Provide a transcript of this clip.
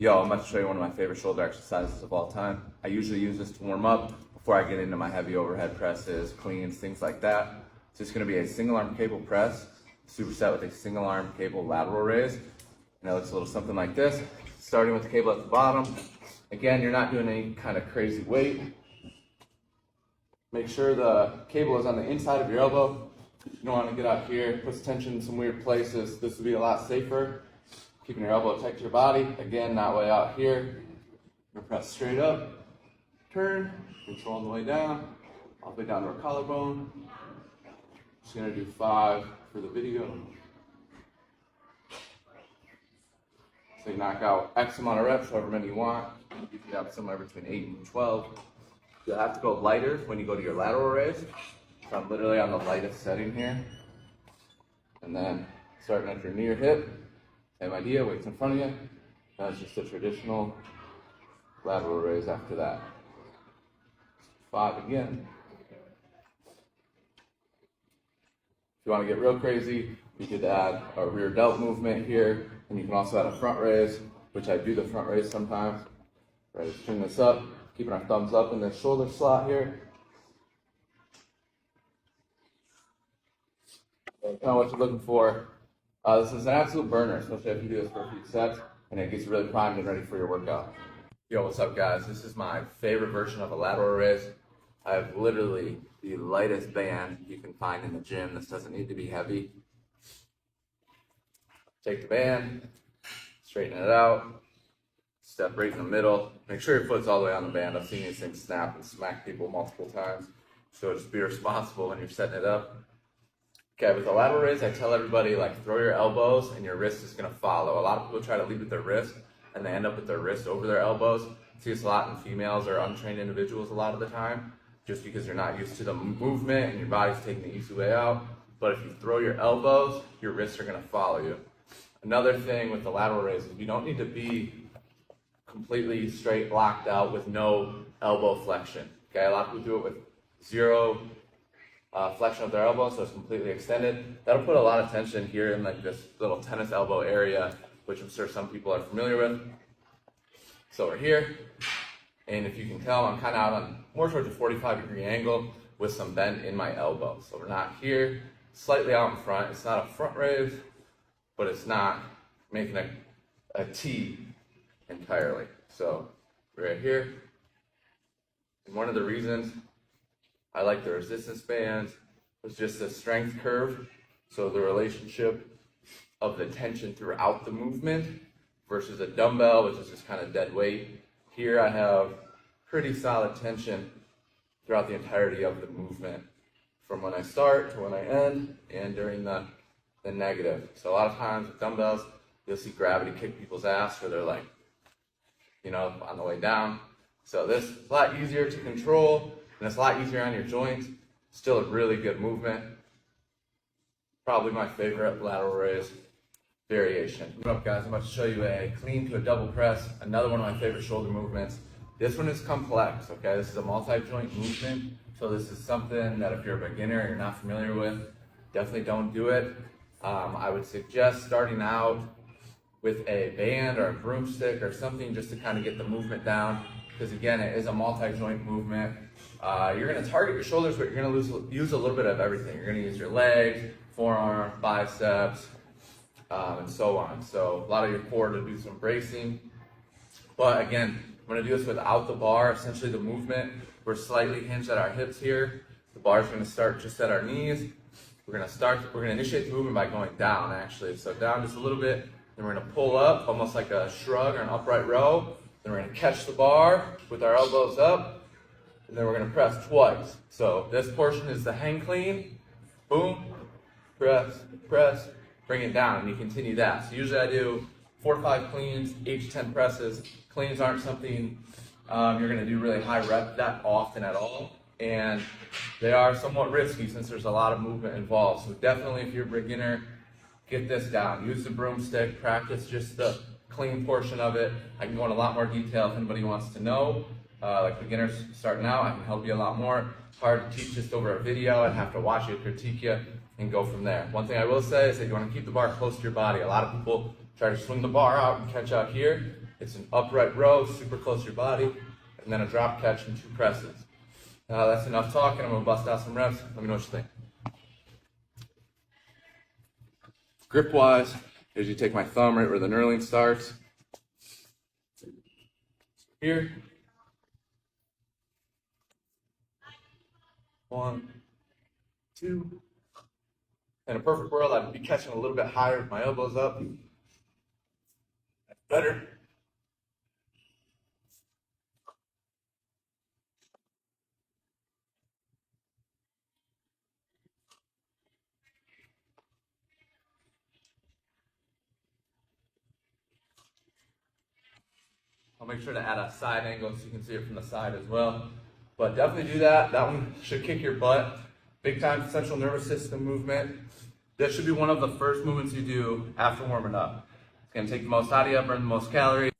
Yo, I'm about to show you one of my favorite shoulder exercises of all time. I usually use this to warm up before I get into my heavy overhead presses, cleans, things like that. It's just gonna be a single arm cable press, superset with a single arm cable lateral raise. And it looks a little something like this. Starting with the cable at the bottom. Again, you're not doing any kind of crazy weight. Make sure the cable is on the inside of your elbow. You don't want to get up here, puts tension in some weird places. This would be a lot safer. Keeping your elbow tight to your body. Again, not way out here. You're gonna press straight up, turn, control on the way down, all the way down to our collarbone. Just gonna do 5 for the video. So you knock out X amount of reps, however many you want. You can have somewhere between 8 and 12. You'll have to go lighter when you go to your lateral raise. So I'm literally on the lightest setting here. And then starting at your knee or hip. Same idea, weights in front of you. That's just a traditional lateral raise after that. 5 again. If you want to get real crazy, you could add a rear delt movement here, and you can also add a front raise, which I do the front raise sometimes. Right, let's turn this up, keeping our thumbs up in the shoulder slot here. Kind of what you're looking for. This is an absolute burner, especially if you do this for a few sets, and it gets you really primed and ready for your workout. Yo, what's up guys? This is my favorite version of a lateral raise. I have literally the lightest band you can find in the gym. This doesn't need to be heavy. Take the band, straighten it out, step right in the middle. Make sure your foot's all the way on the band. I've seen these things snap and smack people multiple times. So just be responsible when you're setting it up. Okay, with the lateral raise, I tell everybody, like, throw your elbows and your wrist is gonna follow. A lot of people try to lead with their wrist and they end up with their wrist over their elbows. I see this a lot in females or untrained individuals a lot of the time, just because you're not used to the movement and your body's taking the easy way out. But if you throw your elbows, your wrists are gonna follow you. Another thing with the lateral raise is you don't need to be completely straight blocked out with no elbow flexion. Okay, a lot of people do it with zero flexion of their elbow, so it's completely extended. That'll put a lot of tension here in like this little tennis elbow area, which I'm sure some people are familiar with. So we're here, and if you can tell, I'm kind of out on more towards a 45-degree angle with some bend in my elbow. So we're not here, slightly out in front. It's not a front raise, but it's not making a T entirely. So we're right here. And one of the reasons I like the resistance bands was just the strength curve. So the relationship of the tension throughout the movement versus a dumbbell, which is just kind of dead weight. Here I have pretty solid tension throughout the entirety of the movement, from when I start to when I end and during the negative. So a lot of times with dumbbells, you'll see gravity kick people's ass where they're like, you know, on the way down. So this is a lot easier to control, and it's a lot easier on your joints. Still a really good movement. Probably my favorite lateral raise variation. What up guys, I'm about to show you a clean to a double press, another one of my favorite shoulder movements. This one is complex, okay? This is a multi-joint movement, so this is something that if you're a beginner and you're not familiar with, definitely don't do it. I would suggest starting out with a band or a broomstick or something just to kind of get the movement down, because again, it is a multi-joint movement. You're going to target your shoulders, but you're going to use a little bit of everything. You're going to use your legs, forearm, biceps, and so on. So a lot of your core to do some bracing. But again, I'm going to do this without the bar. Essentially the movement, we're slightly hinged at our hips here. The bar is going to start just at our knees. We're going to initiate the movement by going down actually. So down just a little bit, then we're going to pull up almost like a shrug or an upright row. Then we're going to catch the bar with our elbows up, and then we're going to press twice. So this portion is the hang clean, boom, press, press, bring it down, and you continue that. So usually I do 4 to 5 cleans, 8 to 10 presses. Cleans aren't something you're going to do really high rep that often at all, and they are somewhat risky since there's a lot of movement involved. So definitely if you're a beginner, get this down. Use the broomstick, practice just the clean portion of it. I can go in a lot more detail if anybody wants to know. Like beginners starting out, I can help you a lot more. It's hard to teach just over a video. I'd have to watch you, critique you, and go from there. One thing I will say is that you want to keep the bar close to your body. A lot of people try to swing the bar out and catch out here, It's an upright row, super close to your body, and then a drop catch and 2 presses. That's enough talking. I'm going to bust out some reps. Let me know what you think. Grip-wise, as you take my thumb right where the knurling starts. Here. 1, 2. In a perfect world, I'd be catching a little bit higher with my elbows up. That's better. I'll make sure to add a side angle so you can see it from the side as well. But definitely do that. That one should kick your butt. Big time central nervous system movement. This should be one of the first movements you do after warming up. It's going to take the most out of you, burn the most calories.